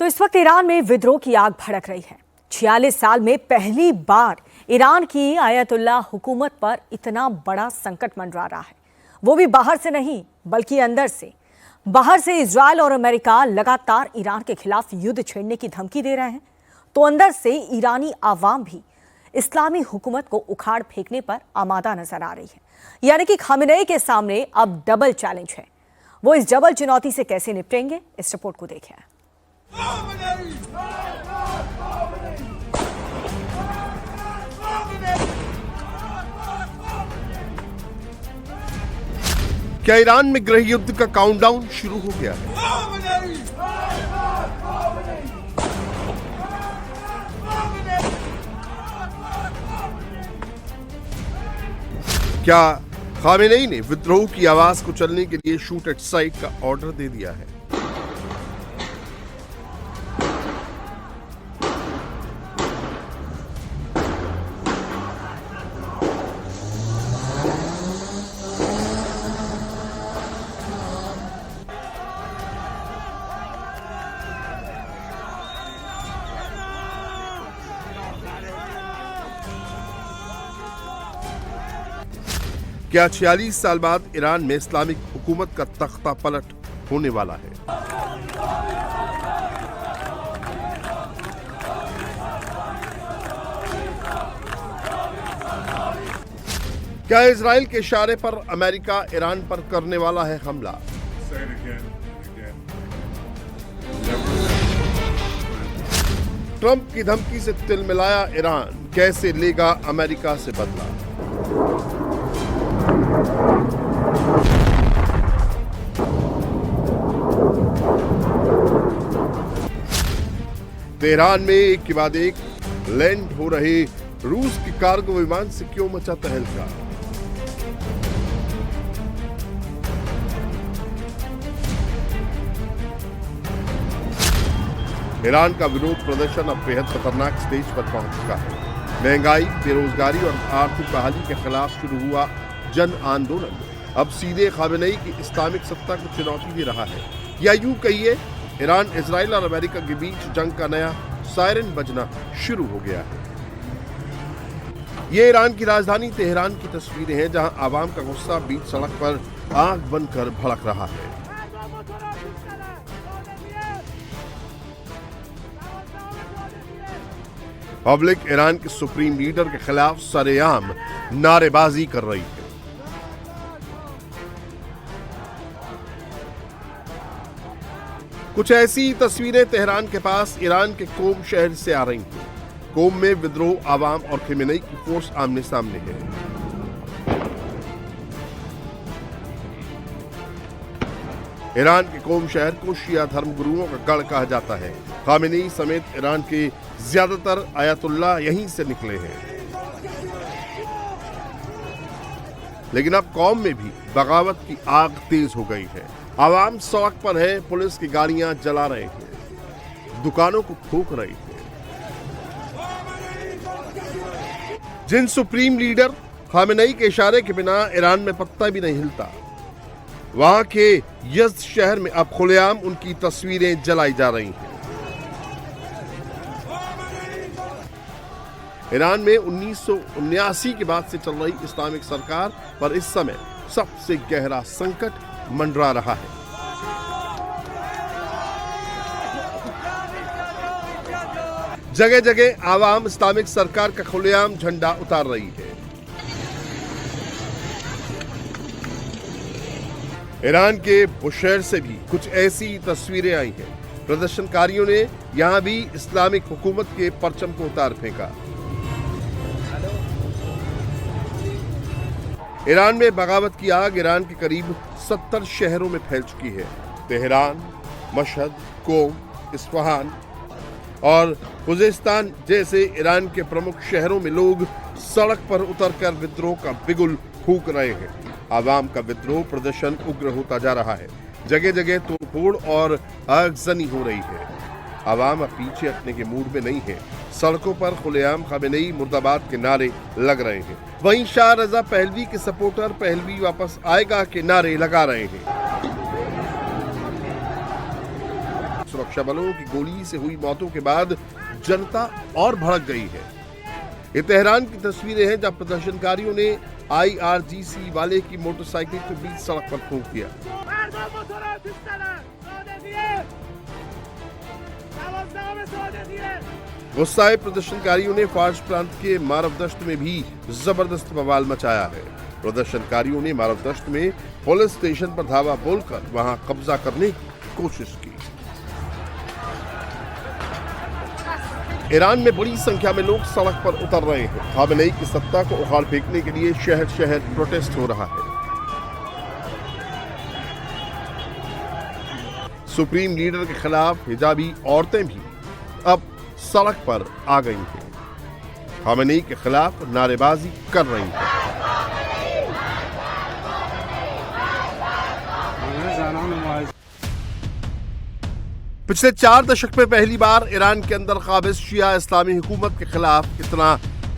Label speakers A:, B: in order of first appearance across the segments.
A: तो इस वक्त ईरान में विद्रोह की आग भड़क रही है। 46 साल में पहली बार ईरान की आयतुल्लाह हुकूमत पर इतना बड़ा संकट मंडरा रहा है, वो भी बाहर से नहीं बल्कि अंदर से। बाहर से इजराइल और अमेरिका लगातार ईरान के खिलाफ युद्ध छेड़ने की धमकी दे रहे हैं, तो अंदर से ईरानी आवाम भी इस्लामी हुकूमत को उखाड़ फेंकने पर आमादा नजर आ रही है। यानी कि खामेनेई के सामने अब डबल चैलेंज है। वो इस डबल चुनौती से कैसे निपटेंगे, इस रिपोर्ट को देखें।
B: क्या ईरान में गृह युद्ध का काउंटडाउन शुरू हो गया है? क्या खामेनेई ने विद्रोह की आवाज को चलने के लिए शूट एट साइट का ऑर्डर दे दिया है? क्या 46 साल बाद ईरान में इस्लामिक हुकूमत का तख्ता पलट होने वाला है? क्या इजराइल के इशारे पर अमेरिका ईरान पर करने वाला है हमला? ट्रंप की धमकी से तिलमिलाया ईरान, कैसे लेगा अमेरिका से बदला? तेहरान में एक के बाद एक लैंड हो रहे रूस के कार्गो विमान से क्यों मचा तहलका? ईरान का विरोध प्रदर्शन अब बेहद खतरनाक स्टेज पर पहुंच चुका है। महंगाई, बेरोजगारी और आर्थिक बहाली के खिलाफ शुरू हुआ जन आंदोलन अब सीधे खामेनेई की इस्लामिक सत्ता को चुनौती दे रहा है, या यूं कहिए ईरान, इजराइल और अमेरिका के बीच जंग का नया सायरन बजना शुरू हो गया है। ये ईरान की राजधानी तेहरान की तस्वीरें हैं, जहां आवाम का गुस्सा बीच सड़क पर आग बनकर भड़क रहा है। पब्लिक ईरान के सुप्रीम लीडर के खिलाफ सरेआम नारेबाजी कर रही है। कुछ ऐसी तस्वीरें तेहरान के पास ईरान के कोम शहर से आ रही हैं। कोम में विद्रोह, आवाम और खामेनेई की फोर्स आमने सामने है। ईरान के कोम शहर को शिया धर्म गुरुओं का गढ़ कहा जाता है। खामेनेई समेत ईरान के ज्यादातर आयतुल्लाह यहीं से निकले हैं। लेकिन अब कौम में भी बगावत की आग तेज हो गई है। आवाम सड़क पर है, पुलिस की गाड़ियां जला रहे हैं, दुकानों को फूंक रही है। जिन सुप्रीम लीडर खामेनेई के इशारे के बिना ईरान में पत्ता भी नहीं हिलता, वहां के यज़्द शहर में अब खुलेआम उनकी तस्वीरें जलाई जा रही हैं। ईरान में 1979 के बाद से चल रही इस्लामिक सरकार पर इस समय सबसे गहरा संकट मंडरा रहा है। जगह जगह आवाम इस्लामिक सरकार का खुलेआम झंडा उतार रही है। ईरान के बुशहर से भी कुछ ऐसी तस्वीरें आई हैं। प्रदर्शनकारियों ने यहां भी इस्लामिक हुकूमत के परचम को उतार फेंका। ईरान में बगावत की आग ईरान के करीब 70 शहरों में फैल चुकी है। तेहरान, मशहद, कोम, इस्फहान और खुजेस्तान जैसे ईरान के प्रमुख शहरों में लोग सड़क पर उतरकर विद्रोह का बिगुल फूंक रहे हैं। आवाम का विद्रोह प्रदर्शन उग्र होता जा रहा है। जगह जगह तोड़फोड़ और आगजनी हो रही है। आवाम अब पीछे हटने के मूड में नहीं है। सड़कों पर खुलेआम खामेनेई मुर्दाबाद के नारे लग रहे हैं। वहीं शाह रजा पहलवी के सपोर्टर पहलवी वापस आएगा के नारे लगा रहे हैं। सुरक्षा बलों की गोली से हुई मौतों के बाद जनता और भड़क गई है। ये तेहरान की तस्वीरें हैं जहां प्रदर्शनकारियों ने IRGC वाले की मोटरसाइकिल के बीच सड़क पर फूंक दिया। गुस्साए प्रदर्शनकारियों ने फार्स प्रांत के मारवदश्त में भी जबरदस्त बवाल मचाया है। प्रदर्शनकारियों ने मारवदश्त में पुलिस स्टेशन पर धावा बोलकर वहां कब्जा करने की कोशिश की। ईरान में बड़ी संख्या में लोग सड़क पर उतर रहे हैं। खामेनेई की सत्ता को उखाड़ फेंकने के लिए शहर शहर प्रोटेस्ट हो रहा है। सुप्रीम लीडर के खिलाफ हिजाबी औरतें भी अब सड़क पर आ गई हैं। खामेनेई के खिलाफ नारेबाजी कर रही हैं। पिछले 4 दशक में पहली बार ईरान के अंदर काबिज शिया इस्लामी हुकूमत के खिलाफ इतना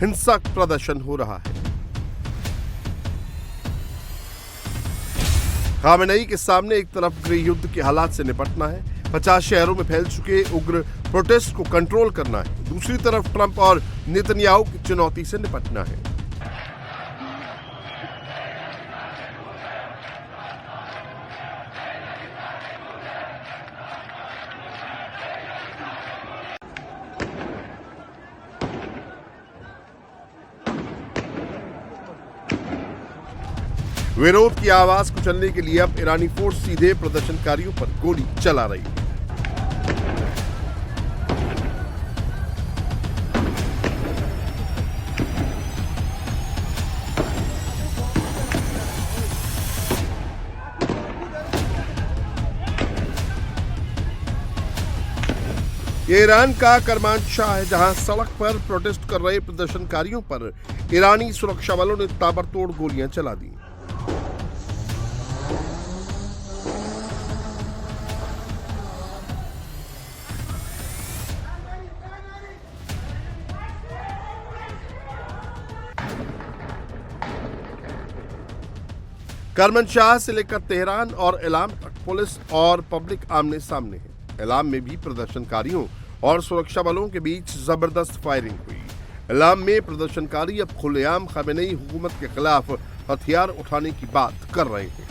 B: हिंसक प्रदर्शन हो रहा है। खामेनेई के सामने एक तरफ गृह युद्ध के हालात से निपटना है, 50 शहरों में फैल चुके उग्र प्रोटेस्ट को कंट्रोल करना है, दूसरी तरफ ट्रंप और नेतन्याहू की चुनौती से निपटना है। विरोध की आवाज कुचलने के लिए अब ईरानी फोर्स सीधे प्रदर्शनकारियों पर गोली चला रही है। ये ईरान का करमानशाह है जहां सड़क पर प्रोटेस्ट कर रहे प्रदर्शनकारियों पर ईरानी सुरक्षा बलों ने ताबड़तोड़ गोलियां चला दी। करमानशाह से लेकर तेहरान और एलाम तक पुलिस और पब्लिक आमने सामने है। एलाम में भी प्रदर्शनकारियों और सुरक्षा बलों के बीच जबरदस्त फायरिंग हुई। एलाम में प्रदर्शनकारी अब खुलेआम खामेनेई हुकूमत के खिलाफ हथियार उठाने की बात कर रहे हैं।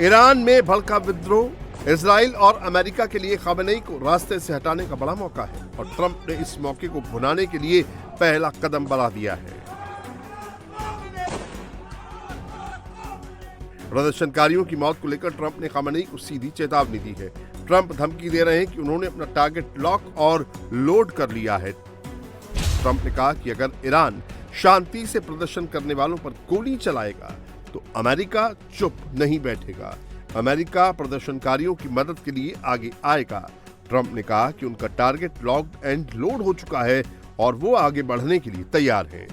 B: ईरान में भड़का विद्रोह इजराइल और अमेरिका के लिए खामेनेई को रास्ते से हटाने का बड़ा मौका है और ट्रंप ने इस मौके को भुनाने के लिए पहला कदम बढ़ा दिया है। प्रदर्शनकारियों की मौत को लेकर ट्रंप ने खामेनेई को सीधी चेतावनी दी है। ट्रंप धमकी दे रहे हैं कि उन्होंने अपना टारगेट लॉक और लोड कर लिया है। ट्रंप ने कहा कि अगर ईरान शांति से प्रदर्शन करने वालों पर गोली चलाएगा तो अमेरिका चुप नहीं बैठेगा। अमेरिका प्रदर्शनकारियों की मदद के लिए आगे आएगा। ट्रंप ने कहा कि उनका टारगेट लॉक्ड एंड लोड हो चुका है और वो आगे बढ़ने के लिए तैयार हैं।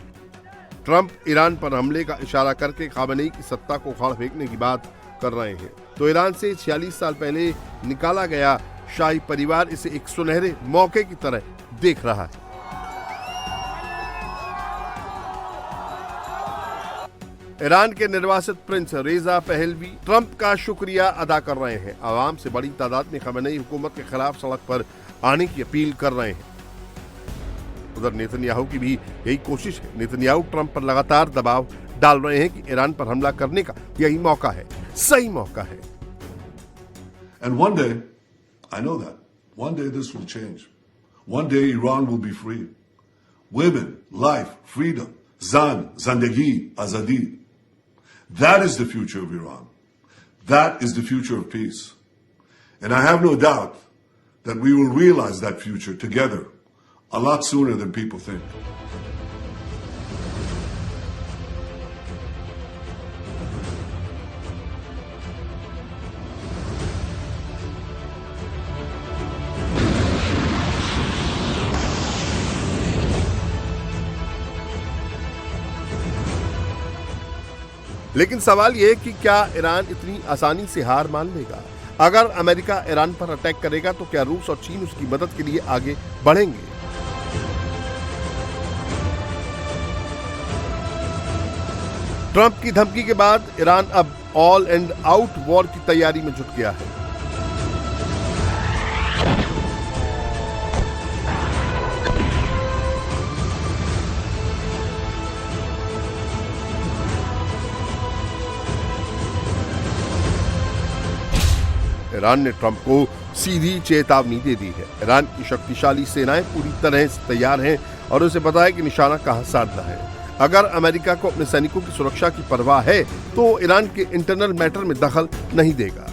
B: ट्रंप ईरान पर हमले का इशारा करके खामेनेई की सत्ता को उखाड़ फेंकने की बात कर रहे हैं तो ईरान से 46 साल पहले निकाला गया शाही परिवार इसे एक सुनहरे मौके की तरह देख रहा है। ईरान के निर्वासित प्रिंस रेजा पहलवी ट्रंप का शुक्रिया अदा कर रहे हैं। आवाम से बड़ी तादाद में खामेनेई हुकूमत के खिलाफ सड़क पर आने की अपील कर रहे हैं। उधर नेतन्याहू की भी यही कोशिश है। नेतन्याहू ट्रंप पर लगातार दबाव डाल रहे हैं कि ईरान पर हमला करने का यही मौका है, सही मौका है।
C: And one day, I know that, one day this will change. One day Iran will be free. Women, life, freedom, zan, zandagi, azadi. That is the future of Iran. That is the future of peace. And I have no doubt that we will realize that future together a lot sooner than people think.
B: लेकिन सवाल यह है कि क्या Iran इतनी आसानी से हार मान लेगा? अगर अमेरिका ईरान पर अटैक करेगा तो क्या रूस और चीन उसकी मदद के लिए आगे बढ़ेंगे? ट्रंप की धमकी के बाद ईरान अब ऑल एंड आउट वॉर की तैयारी में जुट गया है। ईरान ने ट्रंप को सीधी चेतावनी दे दी है। ईरान की शक्तिशाली सेनाएं पूरी तरह से तैयार हैं और उसे पता है कि निशाना कहां साधना है। अगर अमेरिका को अपने सैनिकों की सुरक्षा की परवाह है तो ईरान के इंटरनल मैटर में दखल नहीं देगा।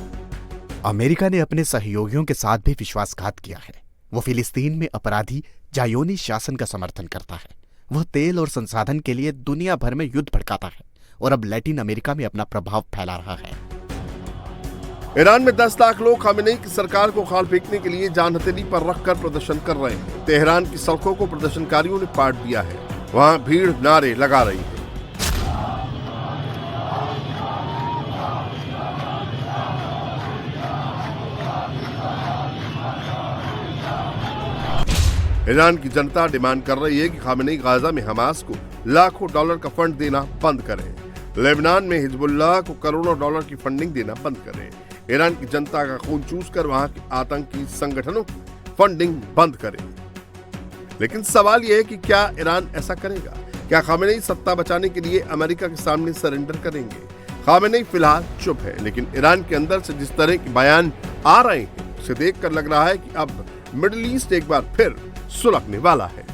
D: अमेरिका ने अपने सहयोगियों के साथ भी विश्वासघात किया है। वो फिलिस्तीन में अपराधी जायोनी शासन का समर्थन करता है। वह तेल और संसाधन के लिए दुनिया भर में युद्ध भड़काता है और अब लैटिन अमेरिका में अपना प्रभाव फैला रहा है।
B: ईरान में 10 लाख लोग खामेनेई की सरकार को खाल फेंकने के लिए जान हथेली पर रखकर प्रदर्शन कर रहे हैं। तेहरान की सड़कों को प्रदर्शनकारियों ने पाट दिया है। वहां भीड़ नारे लगा रही है। ईरान की जनता डिमांड कर रही है कि खामेनेई गाजा में हमास को लाखों डॉलर का फंड देना बंद करें। लेबनान में हिजबुल्लाह को करोड़ों डॉलर की फंडिंग देना बंद करें। ईरान की जनता का खून चूसकर वहां के आतंकी संगठनों की फंडिंग बंद करें। लेकिन सवाल यह है कि क्या ईरान ऐसा करेगा? क्या खामेनेई सत्ता बचाने के लिए अमेरिका के सामने सरेंडर करेंगे? खामेनेई फिलहाल चुप है, लेकिन ईरान के अंदर से जिस तरह के बयान आ रहे हैं उसे देखकर लग रहा है कि अब मिडिल ईस्ट एक बार फिर सुलगने वाला है।